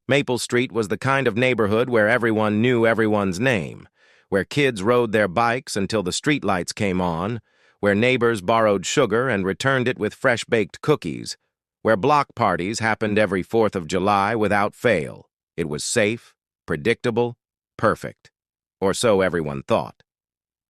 Maple Street was the kind of neighborhood where everyone knew everyone's name, where kids rode their bikes until the streetlights came on, where neighbors borrowed sugar and returned it with fresh-baked cookies, where block parties happened every 4th of July without fail. It was safe, predictable, perfect. Or so everyone thought.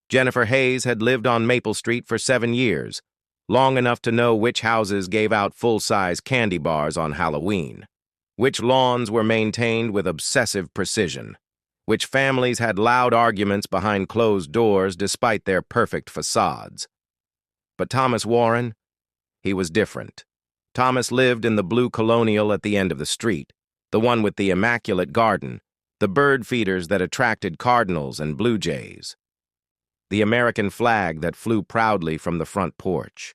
Jennifer Hayes had lived on Maple Street for 7 years, long enough to know which houses gave out full-size candy bars on Halloween, which lawns were maintained with obsessive precision, which families had loud arguments behind closed doors despite their perfect facades. But Thomas Warren, he was different. Thomas lived in the blue colonial at the end of the street, the one with the immaculate garden, the bird feeders that attracted cardinals and blue jays, the American flag that flew proudly from the front porch.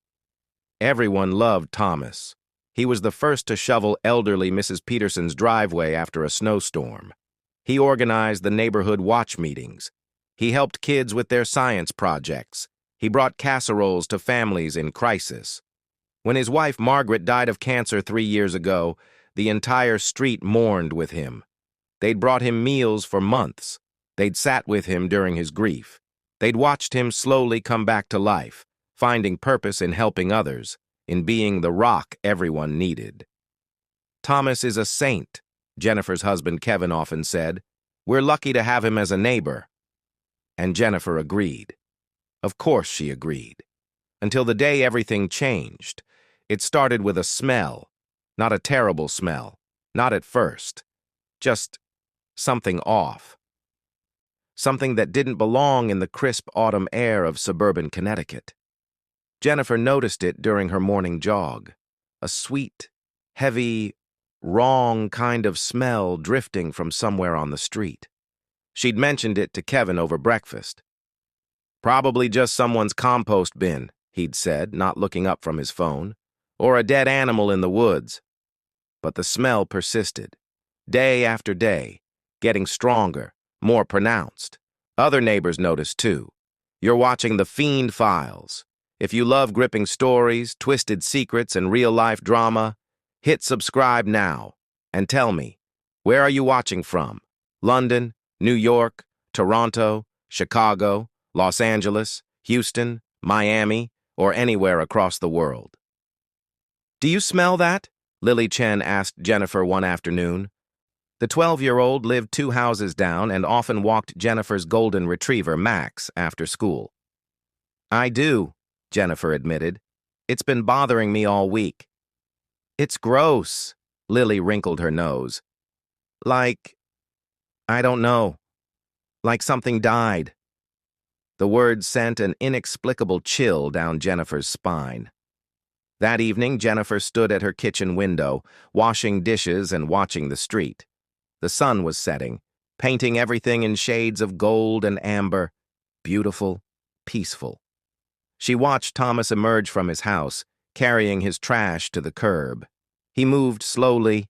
Everyone loved Thomas. He was the first to shovel elderly Mrs. Peterson's driveway after a snowstorm. He organized the neighborhood watch meetings. He helped kids with their science projects. He brought casseroles to families in crisis. When his wife Margaret died of cancer 3 years ago, the entire street mourned with him. They'd brought him meals for months. They'd sat with him during his grief. They'd watched him slowly come back to life, finding purpose in helping others, in being the rock everyone needed. Thomas is a saint, Jennifer's husband Kevin often said. We're lucky to have him as a neighbor. And Jennifer agreed. Of course she agreed. Until the day everything changed. It started with a smell. Not a terrible smell. Not at first. Just something off. Something that didn't belong in the crisp autumn air of suburban Connecticut. Jennifer noticed it during her morning jog. A sweet, heavy, wrong kind of smell drifting from somewhere on the street. She'd mentioned it to Kevin over breakfast. Probably just someone's compost bin, he'd said, not looking up from his phone, or a dead animal in the woods. But the smell persisted, day after day, getting stronger, more pronounced. Other neighbors noticed too. You're watching the Fiend files. If you love gripping stories, twisted secrets, and real-life drama, hit subscribe now and tell me, where are you watching from? London, New York, Toronto, Chicago, Los Angeles, Houston, Miami, or anywhere across the world? Do you smell that? Lily Chen asked Jennifer one afternoon. The 12-year-old lived 2 houses down and often walked Jennifer's golden retriever, Max, after school. I do, Jennifer admitted. It's been bothering me all week. It's gross, Lily wrinkled her nose. Like, I don't know. Like something died. The words sent an inexplicable chill down Jennifer's spine. That evening, Jennifer stood at her kitchen window, washing dishes and watching the street. The sun was setting, painting everything in shades of gold and amber, beautiful, peaceful. She watched Thomas emerge from his house, carrying his trash to the curb. He moved slowly,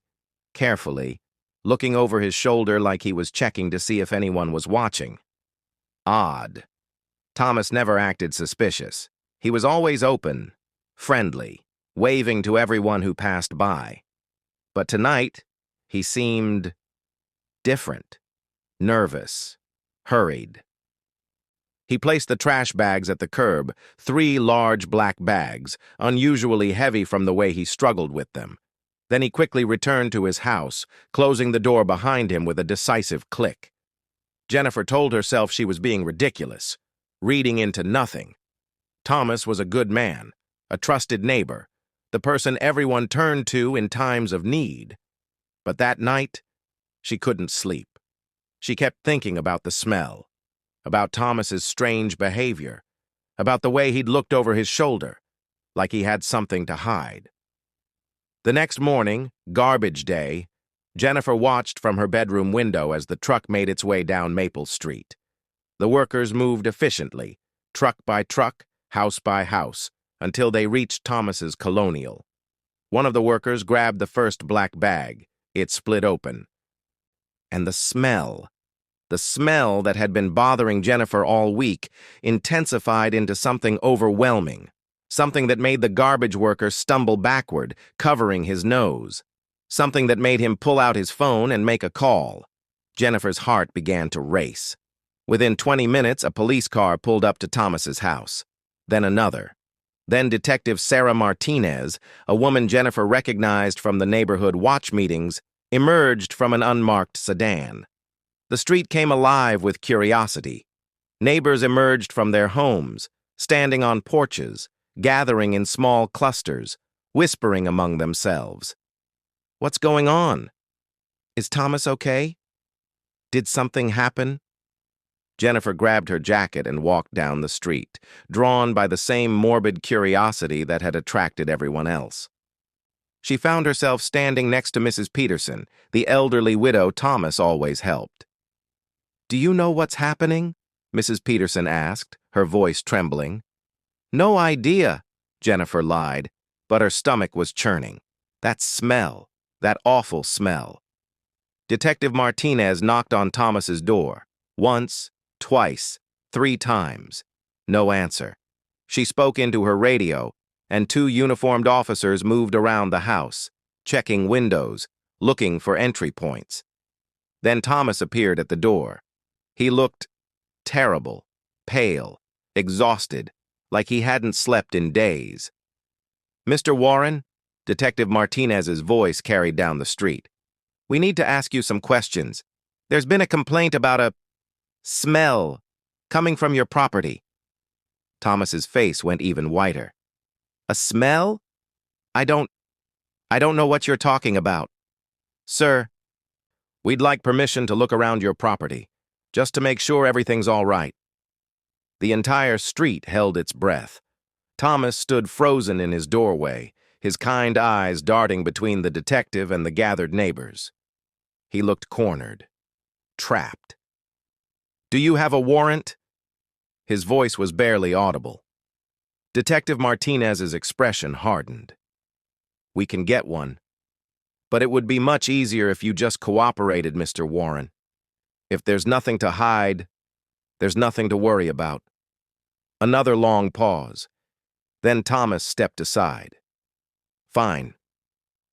carefully, looking over his shoulder like he was checking to see if anyone was watching. Odd. Thomas never acted suspicious. He was always open, friendly, waving to everyone who passed by. But tonight, he seemed different, nervous, hurried. He placed the trash bags at the curb, 3 large black bags, unusually heavy from the way he struggled with them. Then he quickly returned to his house, closing the door behind him with a decisive click. Jennifer told herself she was being ridiculous, reading into nothing. Thomas was a good man, a trusted neighbor, the person everyone turned to in times of need. But that night, she couldn't sleep. She kept thinking about the smell, about Thomas's strange behavior, about the way he'd looked over his shoulder, like he had something to hide. The next morning, garbage day, Jennifer watched from her bedroom window as the truck made its way down Maple Street. The workers moved efficiently, truck by truck, house by house, until they reached Thomas's colonial. One of the workers grabbed the first black bag. It split open. And the smell that had been bothering Jennifer all week, intensified into something overwhelming, something that made the garbage worker stumble backward, covering his nose. something that made him pull out his phone and make a call. Jennifer's heart began to race. Within 20 minutes, a police car pulled up to Thomas's house. Then another. Then Detective Sarah Martinez, a woman Jennifer recognized from the neighborhood watch meetings, emerged from an unmarked sedan. The street came alive with curiosity. Neighbors emerged from their homes, standing on porches, gathering in small clusters, whispering among themselves. What's going on? Is Thomas okay? Did something happen? Jennifer grabbed her jacket and walked down the street, drawn by the same morbid curiosity that had attracted everyone else. She found herself standing next to Mrs. Peterson, the elderly widow Thomas always helped. "Do you know what's happening?" Mrs. Peterson asked, her voice trembling. "No idea," Jennifer lied, but her stomach was churning. That smell, that awful smell. Detective Martinez knocked on Thomas's door, once, twice, 3 times. No answer. She spoke into her radio, and 2 uniformed officers moved around the house, checking windows, looking for entry points. Then Thomas appeared at the door. He looked terrible, pale, exhausted, like he hadn't slept in days. "Mr. Warren," Detective Martinez's voice carried down the street. "We need to ask you some questions. There's been a complaint about a smell coming from your property." Thomas's face went even whiter. "A smell? I don't know what you're talking about." "Sir, we'd like permission to look around your property, just to make sure everything's all right." The entire street held its breath. Thomas stood frozen in his doorway, his kind eyes darting between the detective and the gathered neighbors. He looked cornered, trapped. "Do you have a warrant?" His voice was barely audible. Detective Martinez's expression hardened. "We can get one. But it would be much easier if you just cooperated, Mr. Warren. If there's nothing to hide, there's nothing to worry about." Another long pause. Then Thomas stepped aside. "Fine.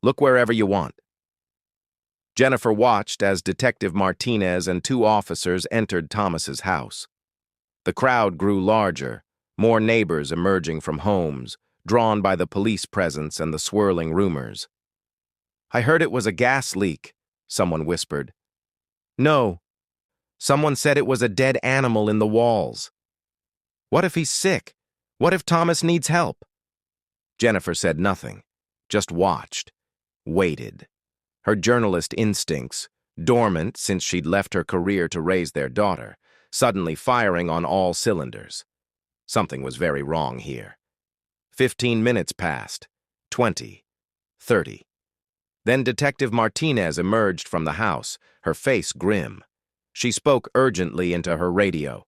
Look wherever you want." Jennifer watched as Detective Martinez and 2 officers entered Thomas's house. The crowd grew larger, more neighbors emerging from homes, drawn by the police presence and the swirling rumors. "I heard it was a gas leak," someone whispered. "No. Someone said it was a dead animal in the walls." "What if he's sick? What if Thomas needs help?" Jennifer said nothing, just watched, waited. Her journalist instincts, dormant since she'd left her career to raise their daughter, suddenly firing on all cylinders. Something was very wrong here. 15 minutes passed, 20, 30. Then Detective Martinez emerged from the house, her face grim. She spoke urgently into her radio.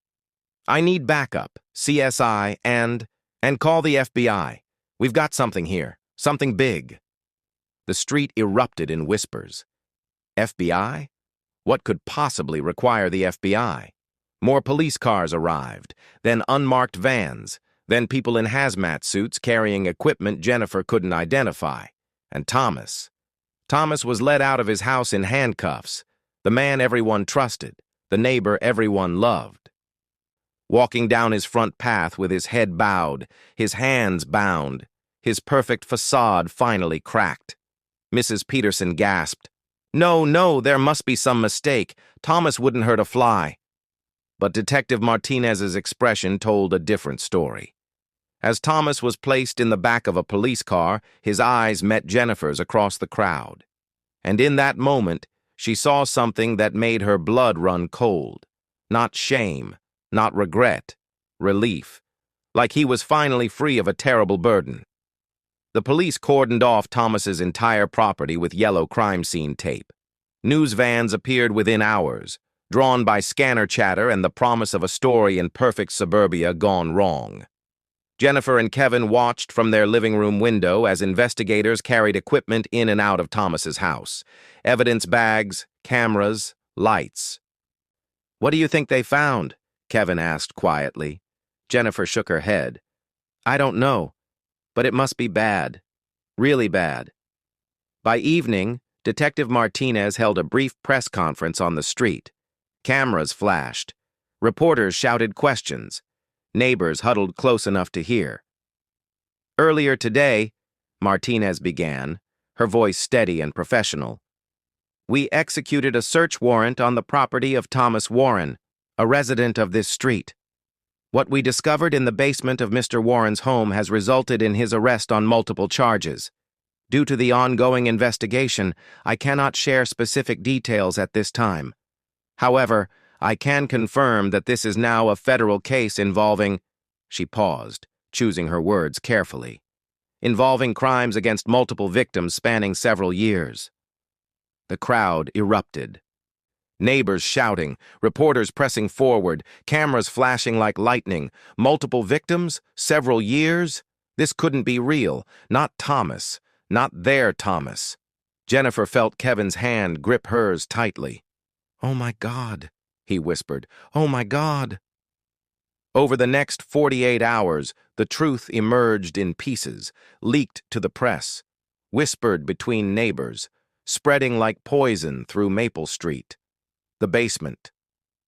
"I need backup, CSI, and call the FBI. We've got something here, something big." The street erupted in whispers. FBI? What could possibly require the FBI? More police cars arrived, then unmarked vans, then people in hazmat suits carrying equipment Jennifer couldn't identify. And Thomas. Thomas was led out of his house in handcuffs, the man everyone trusted, the neighbor everyone loved. Walking down his front path with his head bowed, his hands bound, his perfect facade finally cracked. Mrs. Peterson gasped, No, there must be some mistake. Thomas wouldn't hurt a fly." But Detective Martinez's expression told a different story. As Thomas was placed in the back of a police car, his eyes met Jennifer's across the crowd. And in that moment, she saw something that made her blood run cold. Not shame, not regret, relief. Like he was finally free of a terrible burden. The police cordoned off Thomas's entire property with yellow crime scene tape. News vans appeared within hours, drawn by scanner chatter and the promise of a story in perfect suburbia gone wrong. Jennifer and Kevin watched from their living room window as investigators carried equipment in and out of Thomas's house. Evidence bags, cameras, lights. "What do you think they found?" Kevin asked quietly. Jennifer shook her head. "I don't know, but it must be bad. Really bad." By evening, Detective Martinez held a brief press conference on the street. Cameras flashed. Reporters shouted questions. Neighbors huddled close enough to hear. Earlier today, Martinez began, her voice steady and professional. We executed a search warrant on the property of Thomas Warren, a resident of this street. What we discovered in the basement of Mr. Warren's home has resulted in his arrest on multiple charges. Due to the ongoing investigation, I cannot share specific details at this time. However, I can confirm that this is now a federal case involving— She paused, choosing her words carefully. Involving crimes against multiple victims spanning several years. The crowd erupted. Neighbors shouting, reporters pressing forward, cameras flashing like lightning. Multiple victims? Several years? This couldn't be real. Not Thomas. Not their Thomas. Jennifer felt Kevin's hand grip hers tightly. "Oh my God," he whispered. "Oh my God." Over the next 48 hours, the truth emerged in pieces, leaked to the press, whispered between neighbors, spreading like poison through Maple Street. The basement.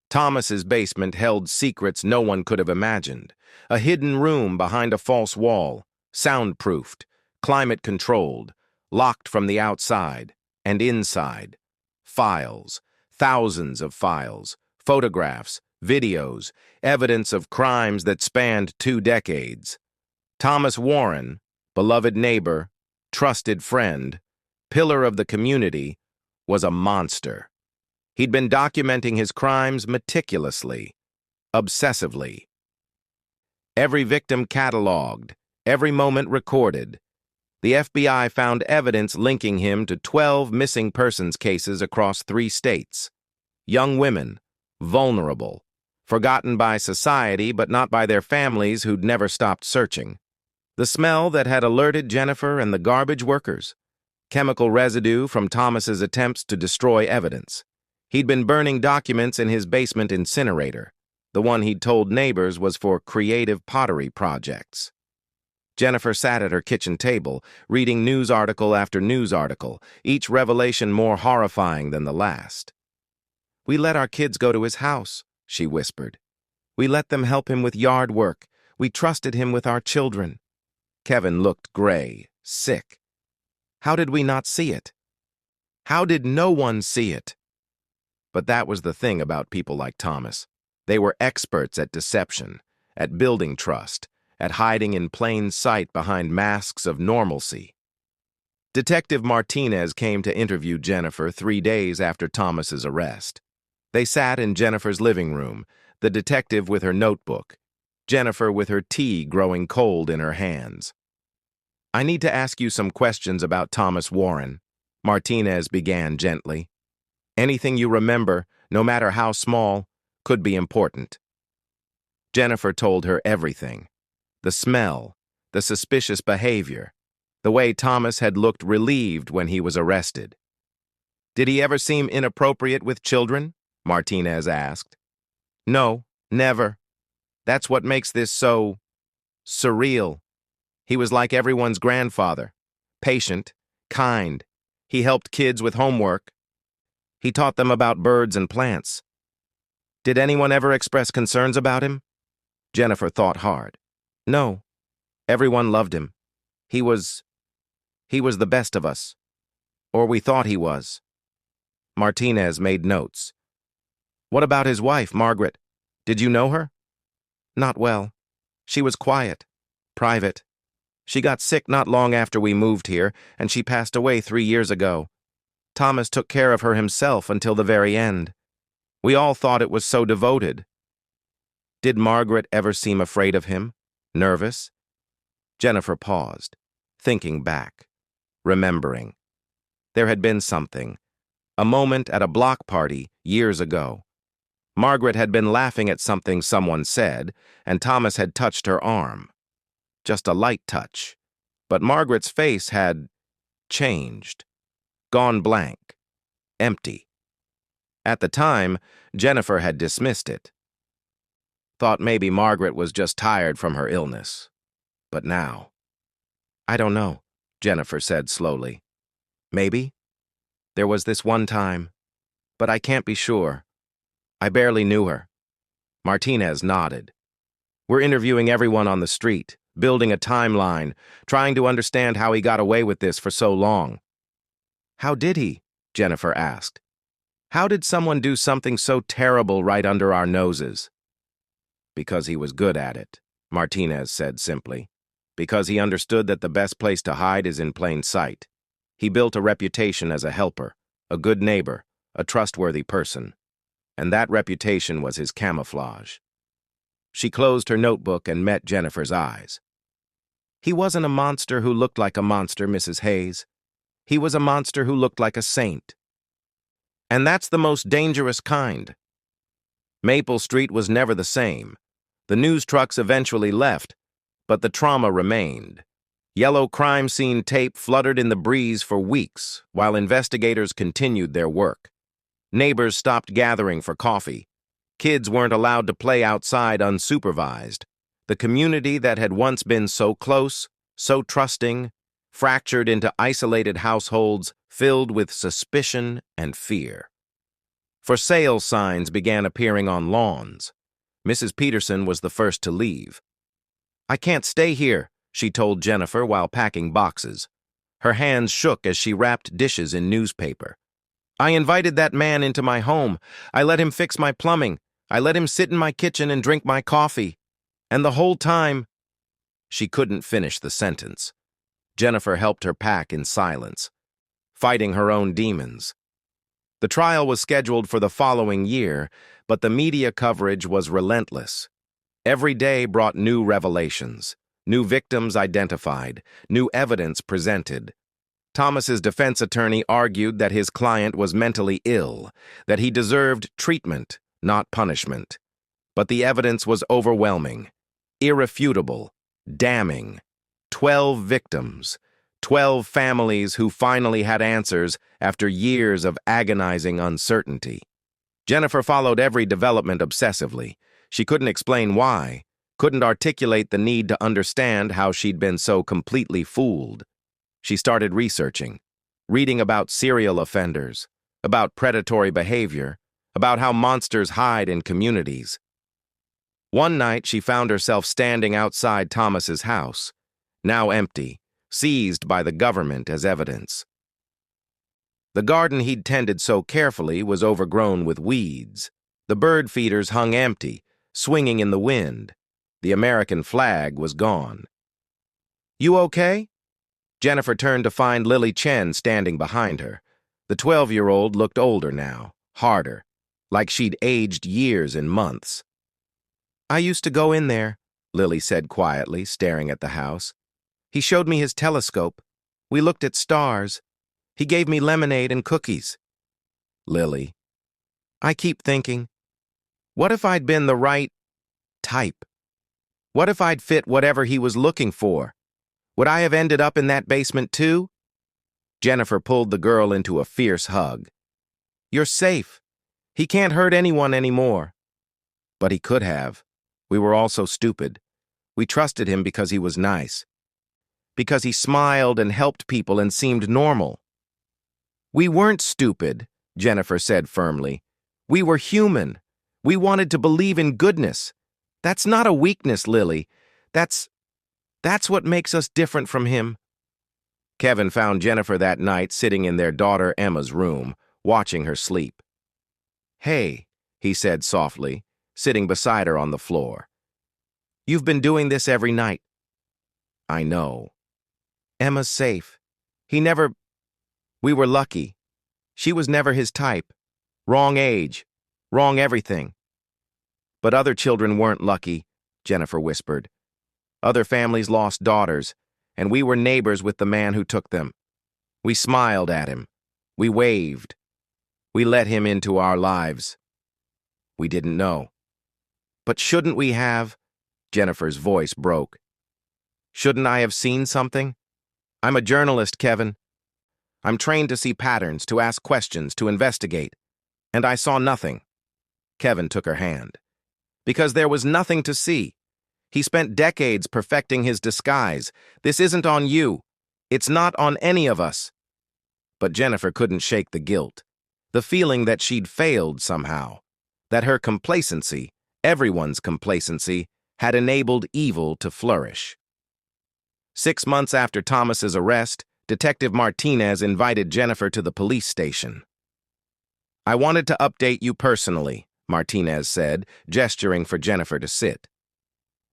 Thomas's basement held secrets no one could have imagined. A hidden room behind a false wall, soundproofed, climate-controlled, locked from the outside and inside. Files, thousands of files, photographs, videos, evidence of crimes that spanned 2 decades. Thomas Warren, beloved neighbor, trusted friend, pillar of the community, was a monster. He'd been documenting his crimes meticulously, obsessively. Every victim cataloged, every moment recorded. The FBI found evidence linking him to 12 missing persons cases across 3 states. Young women, vulnerable, forgotten by society but not by their families who'd never stopped searching. The smell that had alerted Jennifer and the garbage workers. Chemical residue from Thomas's attempts to destroy evidence. He'd been burning documents in his basement incinerator. The one he'd told neighbors was for creative pottery projects. Jennifer sat at her kitchen table, reading news article after news article, each revelation more horrifying than the last. "We let our kids go to his house," she whispered. "We let them help him with yard work. We trusted him with our children." Kevin looked gray, sick. How did we not see it? How did no one see it? But that was the thing about people like Thomas. They were experts at deception, at building trust, at hiding in plain sight behind masks of normalcy. Detective Martinez came to interview Jennifer 3 days after Thomas's arrest. They sat in Jennifer's living room, the detective with her notebook, Jennifer with her tea growing cold in her hands. "I need to ask you some questions about Thomas Warren," Martinez began gently. "Anything you remember, no matter how small, could be important." Jennifer told her everything. The smell, the suspicious behavior, the way Thomas had looked relieved when he was arrested. "Did he ever seem inappropriate with children?" Martinez asked. "No, never. That's what makes this so surreal. He was like everyone's grandfather, patient, kind. He helped kids with homework. He taught them about birds and plants. Did anyone ever express concerns about him?" Jennifer thought hard. "No. Everyone loved him. He was the best of us. Or we thought he was." Martinez made notes. "What about his wife, Margaret? Did you know her?" "Not well. She was quiet, private. She got sick not long after we moved here, and she passed away 3 years ago. Thomas took care of her himself until the very end. We all thought it was so devoted." "Did Margaret ever seem afraid of him? Nervous?" Jennifer paused, thinking back, remembering. There had been something, a moment at a block party years ago. Margaret had been laughing at something someone said, and Thomas had touched her arm. Just a light touch. But Margaret's face had changed, gone blank, empty. At the time, Jennifer had dismissed it. Thought maybe Margaret was just tired from her illness. But now— "I don't know," Jennifer said slowly. "Maybe?" There was this one time, but I can't be sure. I barely knew her. Martinez nodded. We're interviewing everyone on the street, building a timeline, trying to understand how he got away with this for so long. How did he? Jennifer asked. How did someone do something so terrible right under our noses? Because he was good at it, Martinez said simply. Because he understood that the best place to hide is in plain sight. He built a reputation as a helper, a good neighbor, a trustworthy person. And that reputation was his camouflage. She closed her notebook and met Jennifer's eyes. He wasn't a monster who looked like a monster, Mrs. Hayes. He was a monster who looked like a saint. And that's the most dangerous kind. Maple Street was never the same. The news trucks eventually left, but the trauma remained. Yellow crime scene tape fluttered in the breeze for weeks while investigators continued their work. Neighbors stopped gathering for coffee. Kids weren't allowed to play outside unsupervised. The community that had once been so close, so trusting, fractured into isolated households filled with suspicion and fear. For sale signs began appearing on lawns. Mrs. Peterson was the first to leave. I can't stay here, she told Jennifer while packing boxes. Her hands shook as she wrapped dishes in newspaper. I invited that man into my home. I let him fix my plumbing. I let him sit in my kitchen and drink my coffee. And the whole time, she couldn't finish the sentence. Jennifer helped her pack in silence, fighting her own demons. The trial was scheduled for the following year, but the media coverage was relentless. Every day brought new revelations, new victims identified, new evidence presented. Thomas's defense attorney argued that his client was mentally ill, that he deserved treatment, not punishment. But the evidence was overwhelming, irrefutable, damning. 12 victims, 12 families who finally had answers after years of agonizing uncertainty. Jennifer followed every development obsessively. She couldn't explain why, couldn't articulate the need to understand how she'd been so completely fooled. She started researching, reading about serial offenders, about predatory behavior, about how monsters hide in communities. One night, she found herself standing outside Thomas's house, now empty, seized by the government as evidence. The garden he'd tended so carefully was overgrown with weeds. The bird feeders hung empty, swinging in the wind. The American flag was gone. You okay? Jennifer turned to find Lily Chen standing behind her. The 12-year-old looked older now, harder, like she'd aged years in months. I used to go in there, Lily said quietly, staring at the house. He showed me his telescope. We looked at stars. He gave me lemonade and cookies. Lily. I keep thinking, what if I'd been the right type? What if I'd fit whatever he was looking for? Would I have ended up in that basement too? Jennifer pulled the girl into a fierce hug. You're safe. He can't hurt anyone anymore. But he could have. We were all so stupid. We trusted him because he was nice. Because he smiled and helped people and seemed normal. We weren't stupid, Jennifer said firmly. We were human. We wanted to believe in goodness. That's not a weakness, Lily. That's what makes us different from him. Kevin found Jennifer that night sitting in their daughter Emma's room, watching her sleep. Hey, he said softly, sitting beside her on the floor. You've been doing this every night. I know. Emma's safe. We were lucky. She was never his type. Wrong age. Wrong everything. But other children weren't lucky, Jennifer whispered. Other families lost daughters, and we were neighbors with the man who took them. We smiled at him. We waved. We let him into our lives. We didn't know. But shouldn't we have? Jennifer's voice broke. Shouldn't I have seen something? I'm a journalist, Kevin. I'm trained to see patterns, to ask questions, to investigate. And I saw nothing. Kevin took her hand. Because there was nothing to see. He spent decades perfecting his disguise. This isn't on you. It's not on any of us. But Jennifer couldn't shake the guilt, the feeling that she'd failed somehow, that her complacency, everyone's complacency, had enabled evil to flourish. 6 months after Thomas's arrest, Detective Martinez invited Jennifer to the police station. "I wanted to update you personally," Martinez said, gesturing for Jennifer to sit.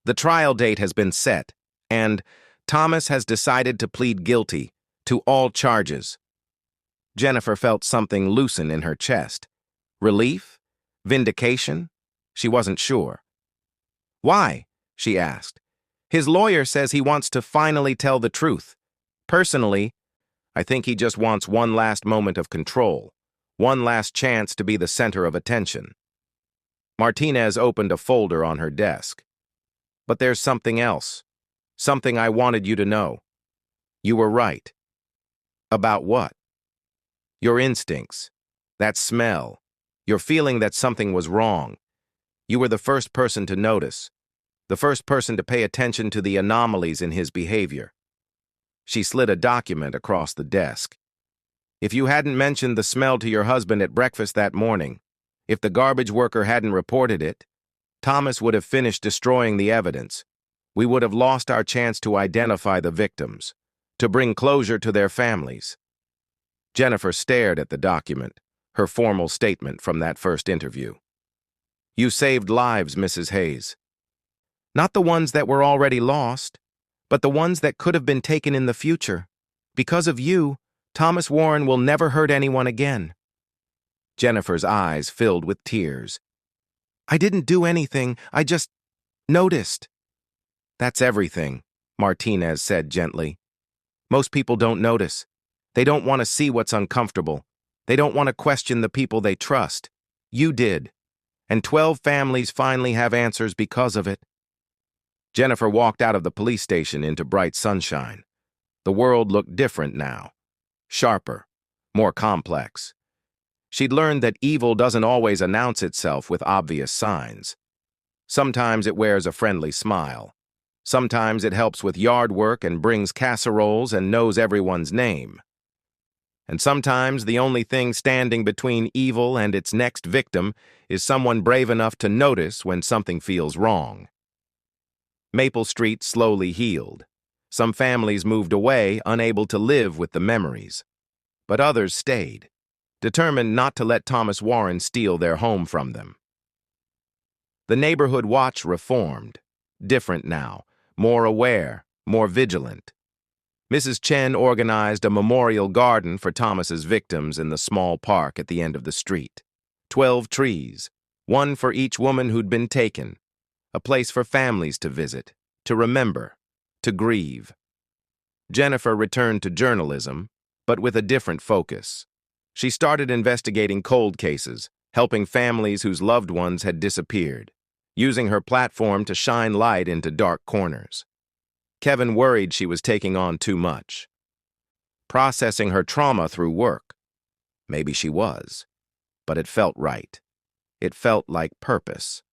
"The trial date has been set, and Thomas has decided to plead guilty to all charges." Jennifer felt something loosen in her chest. Relief? Vindication? She wasn't sure. "Why?" she asked. "His lawyer says he wants to finally tell the truth. Personally, I think he just wants one last moment of control, one last chance to be the center of attention." Martinez opened a folder on her desk. "But there's something else. Something I wanted you to know. You were right." "About what?" "Your instincts. That smell. Your feeling that something was wrong. You were the first person to notice. The first person to pay attention to the anomalies in his behavior." She slid a document across the desk. "If you hadn't mentioned the smell to your husband at breakfast that morning, if the garbage worker hadn't reported it, Thomas would have finished destroying the evidence. We would have lost our chance to identify the victims, to bring closure to their families." Jennifer stared at the document, her formal statement from that first interview. "You saved lives, Mrs. Hayes. Not the ones that were already lost, but the ones that could have been taken in the future. Because of you, Thomas Warren will never hurt anyone again." Jennifer's eyes filled with tears. "I didn't do anything, I just noticed." "That's everything," Martinez said gently. "Most people don't notice. They don't want to see what's uncomfortable. They don't want to question the people they trust. You did. And 12 families finally have answers because of it." Jennifer walked out of the police station into bright sunshine. The world looked different now. Sharper, more complex. She'd learned that evil doesn't always announce itself with obvious signs. Sometimes it wears a friendly smile. Sometimes it helps with yard work and brings casseroles and knows everyone's name. And sometimes the only thing standing between evil and its next victim is someone brave enough to notice when something feels wrong. Maple Street slowly healed. Some families moved away, unable to live with the memories. But others stayed, determined not to let Thomas Warren steal their home from them. The neighborhood watch reformed, different now, more aware, more vigilant. Mrs. Chen organized a memorial garden for Thomas's victims in the small park at the end of the street. 12 trees, one for each woman who'd been taken, a place for families to visit, to remember, to grieve. Jennifer returned to journalism, but with a different focus. She started investigating cold cases, helping families whose loved ones had disappeared, using her platform to shine light into dark corners. Kevin worried she was taking on too much. Processing her trauma through work. Maybe she was, but it felt right. It felt like purpose.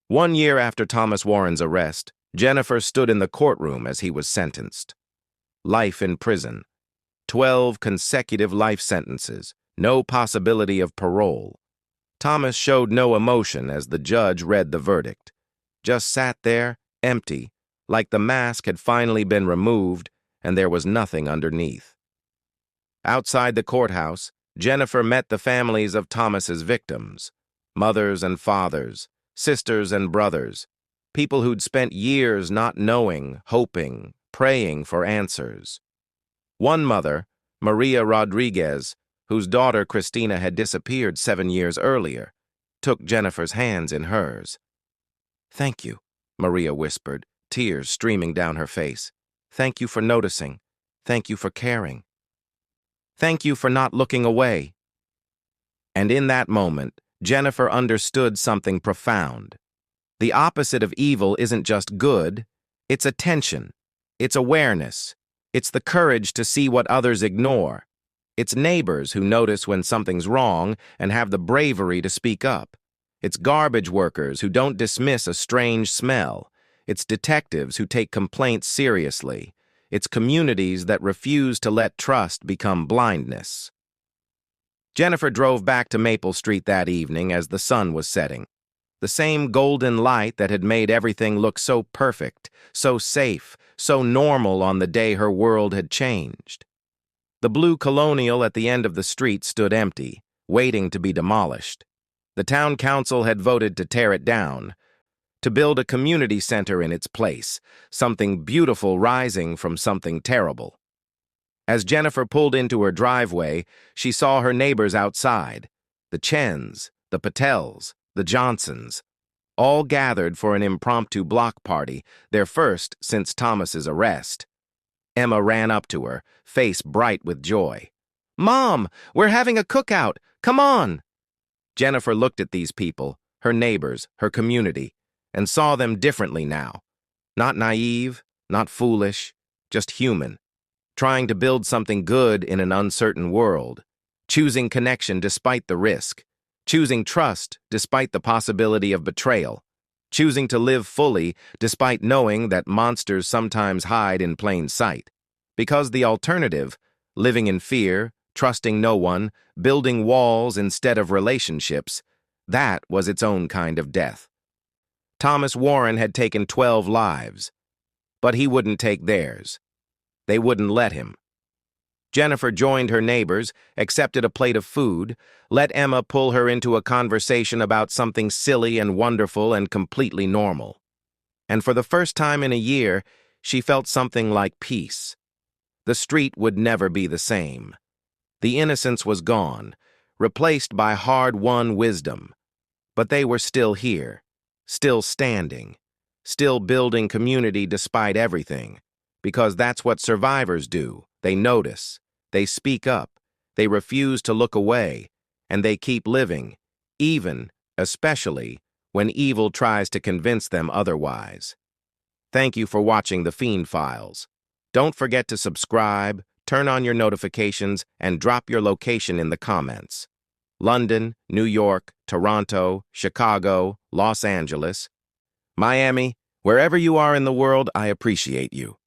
1 year after Thomas Warren's arrest, Jennifer stood in the courtroom as he was sentenced. Life in prison. 12 consecutive life sentences, no possibility of parole. Thomas showed no emotion as the judge read the verdict. Just sat there, empty, like the mask had finally been removed and there was nothing underneath. Outside the courthouse, Jennifer met the families of Thomas's victims, mothers and fathers, sisters and brothers, people who'd spent years not knowing, hoping, praying for answers. One mother, Maria Rodriguez, whose daughter Christina had disappeared 7 years earlier, took Jennifer's hands in hers. "Thank you," Maria whispered, tears streaming down her face. "Thank you for noticing. Thank you for caring. Thank you for not looking away." And in that moment, Jennifer understood something profound. The opposite of evil isn't just good, it's attention, it's awareness, it's the courage to see what others ignore. It's neighbors who notice when something's wrong and have the bravery to speak up. It's garbage workers who don't dismiss a strange smell. It's detectives who take complaints seriously. It's communities that refuse to let trust become blindness. Jennifer drove back to Maple Street that evening as the sun was setting. The same golden light that had made everything look so perfect, so safe, so normal on the day her world had changed. The blue colonial at the end of the street stood empty, waiting to be demolished. The town council had voted to tear it down, to build a community center in its place, something beautiful rising from something terrible. As Jennifer pulled into her driveway, she saw her neighbors outside, the Chens, the Patels, the Johnsons, all gathered for an impromptu block party, their first since Thomas's arrest. Emma ran up to her, face bright with joy. "Mom, we're having a cookout! Come on!" Jennifer looked at these people, her neighbors, her community, and saw them differently now. Not naive, not foolish, just human, trying to build something good in an uncertain world, choosing connection despite the risk, choosing trust despite the possibility of betrayal, choosing to live fully despite knowing that monsters sometimes hide in plain sight. Because the alternative, living in fear, trusting no one, building walls instead of relationships, that was its own kind of death. Thomas Warren had taken 12 lives, but he wouldn't take theirs. They wouldn't let him. Jennifer joined her neighbors, accepted a plate of food, let Emma pull her into a conversation about something silly and wonderful and completely normal. And for the first time in a year, she felt something like peace. The street would never be the same. The innocence was gone, replaced by hard-won wisdom. But they were still here, still standing, still building community despite everything, because that's what survivors do. They notice, they speak up, they refuse to look away, and they keep living, even, especially, when evil tries to convince them otherwise. Thank you for watching The Fiend Files. Don't forget to subscribe, turn on your notifications, and drop your location in the comments. London, New York, Toronto, Chicago, Los Angeles, Miami, wherever you are in the world, I appreciate you.